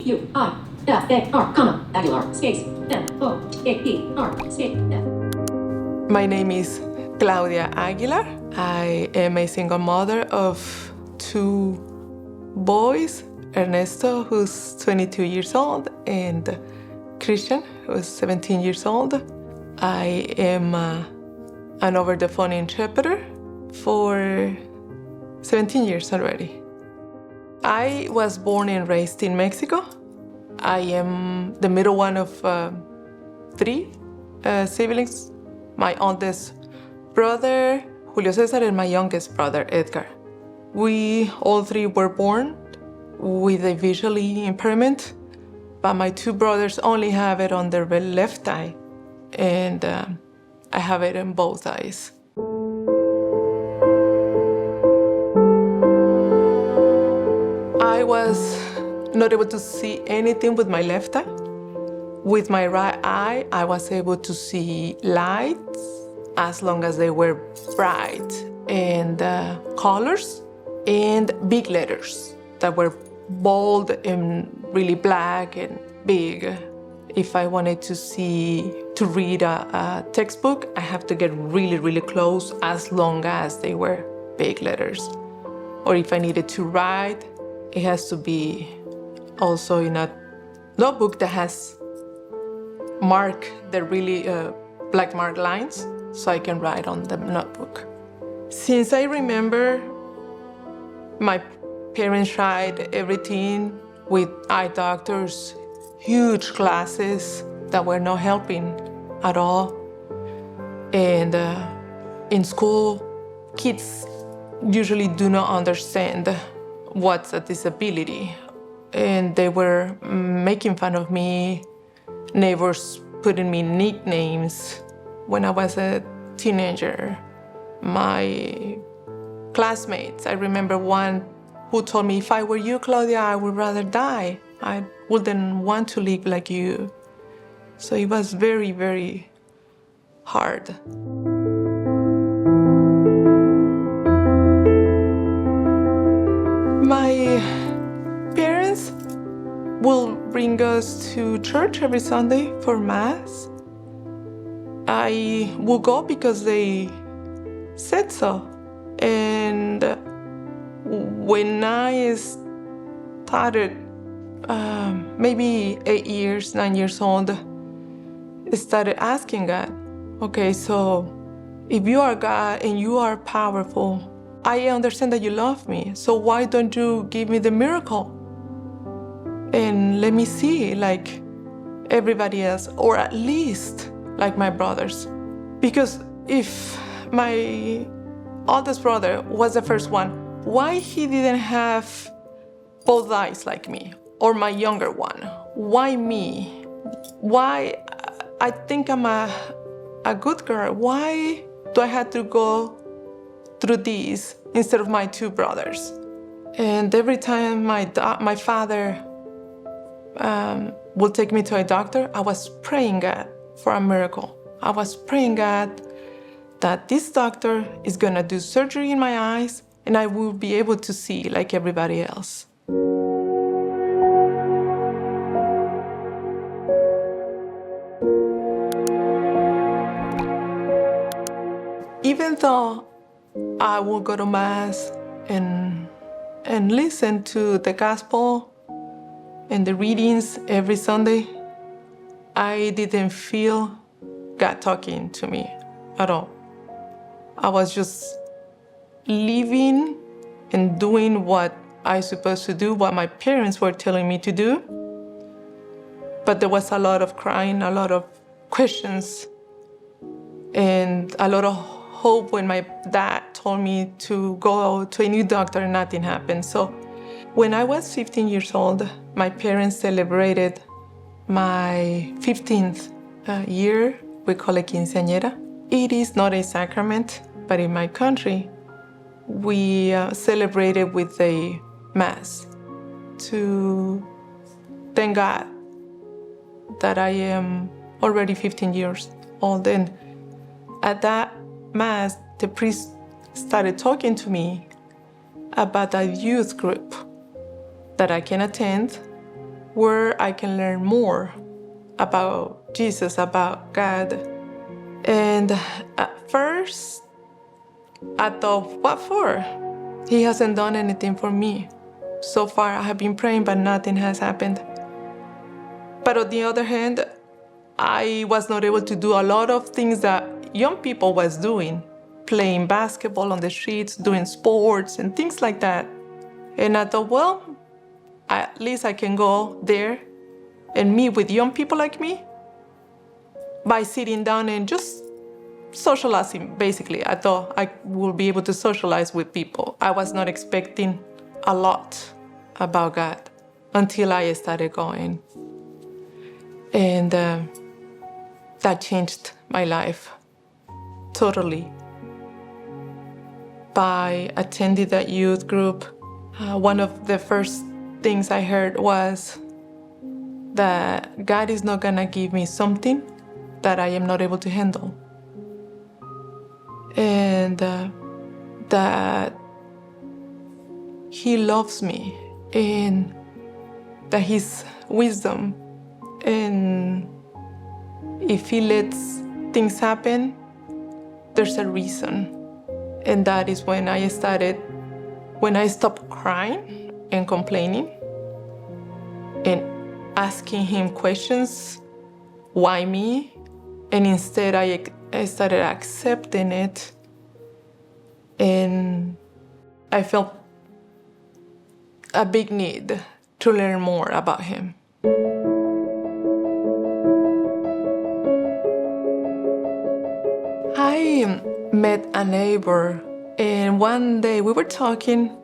Claudia-Aguilar, Aguilar, space, M-O-A-E-R, space, F. My name is Claudia Aguilar. I am a single mother of 2 boys, Ernesto, who's 22 years old, and Christian, who's 17 years old. I am an over-the-phone interpreter for 17 years already. I was born and raised in Mexico. I am the middle one of 3 siblings. My oldest brother, Julio Cesar, and my youngest brother, Edgar. We all 3 were born with a visually impairment, but my 2 brothers only have it on their left eye, and I have it in both eyes. I was not able to see anything with my left eye. With my right eye, I was able to see lights as long as they were bright, and colors and big letters that were bold and really black and big. If I wanted to read a textbook, I have to get really, really close as long as they were big letters. Or if I needed to write, it has to be also in a notebook that has the really black mark lines, so I can write on the notebook. Since I remember, my parents tried everything with eye doctors, huge classes that were not helping at all. And in school, kids usually do not understand what's a disability. And they were making fun of me, neighbors putting me nicknames when I was a teenager. My classmates, I remember one who told me, if I were you, Claudia, I would rather die. I wouldn't want to live like you. So it was very, very hard. My parents will bring us to church every Sunday for Mass. I will go because they said so. And when I started, maybe 8 years, 9 years old, I started asking God, okay, so if you are God and you are powerful, I understand that you love me, so why don't you give me the miracle? And let me see like everybody else, or at least like my brothers. Because if my oldest brother was the first one, why he didn't have both eyes like me? Or my younger one, why me? Why, I think I'm a good girl. Why do I have to go through this instead of my 2 brothers? And every time my father would take me to a doctor, I was praying God for a miracle. I was praying God that this doctor is gonna do surgery in my eyes and I will be able to see like everybody else. Even though I will go to Mass and listen to the gospel and the readings every Sunday, I didn't feel God talking to me at all. I was just living and doing what I was supposed to do, what my parents were telling me to do. But there was a lot of crying, a lot of questions, and a lot of hope when my dad told me to go to a new doctor and nothing happened. So when I was 15 years old, my parents celebrated my 15th year. We call it quinceañera. It is not a sacrament, but in my country, we celebrate it with a Mass to thank God that I am already 15 years old. And at that Mass, the priest started talking to me about a youth group that I can attend where I can learn more about Jesus, about God. And at first, I thought, what for? He hasn't done anything for me. So far, I have been praying, but nothing has happened. But on the other hand, I was not able to do a lot of things that young people was doing, playing basketball on the streets, doing sports and things like that. And I thought, well, at least I can go there and meet with young people like me by sitting down and just socializing, basically. I thought I would be able to socialize with people. I was not expecting a lot about God until I started going. And that changed my life totally. By attending that youth group, one of the first things I heard was that God is not gonna give me something that I am not able to handle. And that He loves me, and that His wisdom, and if He lets things happen, there's a reason. And that is when I stopped crying and complaining and asking Him questions, why me? And instead I started accepting it, and I felt a big need to learn more about Him. I met a neighbor, and one day we were talking,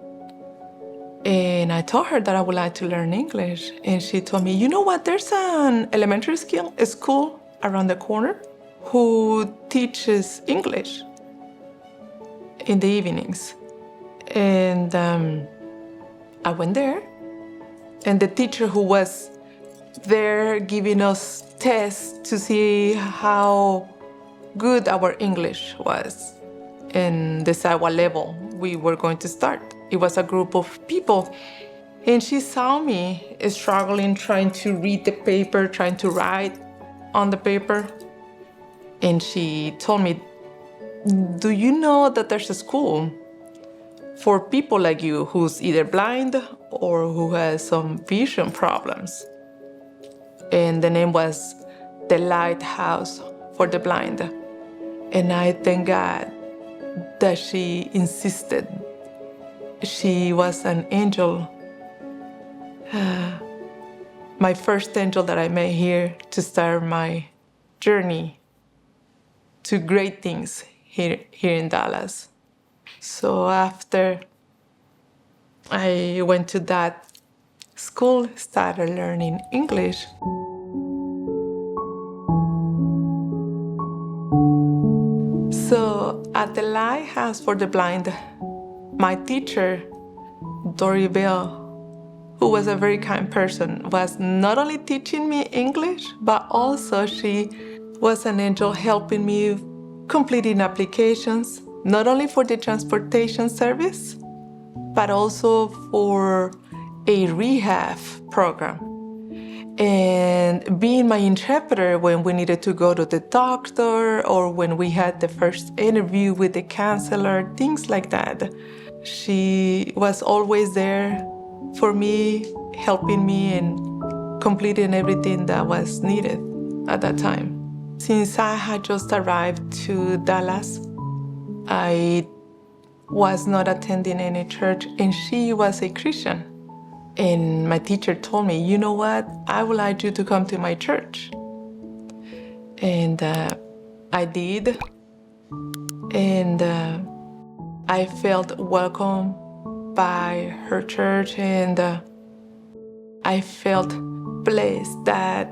and I told her that I would like to learn English. And she told me, you know what, there's an elementary school around the corner who teaches English in the evenings. And I went there, and the teacher who was there giving us tests to see how good our English was and decide what level we were going to start. It was a group of people, and she saw me struggling, trying to read the paper, trying to write on the paper. And she told me, do you know that there's a school for people like you who's either blind or who has some vision problems? And the name was the Lighthouse for the Blind. And I thank God that she insisted. She was an angel, my first angel that I met here to start my journey to great things here in Dallas. So after I went to that school, started learning English. So at the Lighthouse for the Blind, my teacher, Dory Bell, who was a very kind person, was not only teaching me English, but also she was an angel helping me completing applications, not only for the transportation service, but also for a rehab program. And being my interpreter when we needed to go to the doctor or when we had the first interview with the counselor, things like that. She was always there for me, helping me and completing everything that was needed at that time. Since I had just arrived to Dallas, I was not attending any church, and she was a Christian. And my teacher told me, you know what, I would like you to come to my church. And I did. And I felt welcome by her church, and I felt blessed that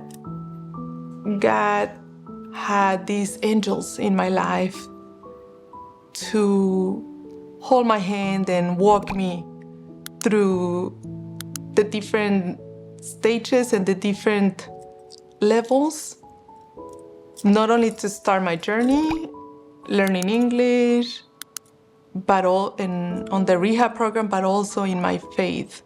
God had these angels in my life to hold my hand and walk me through the different stages and the different levels, not only to start my journey, learning English, but on the rehab program, but also in my faith.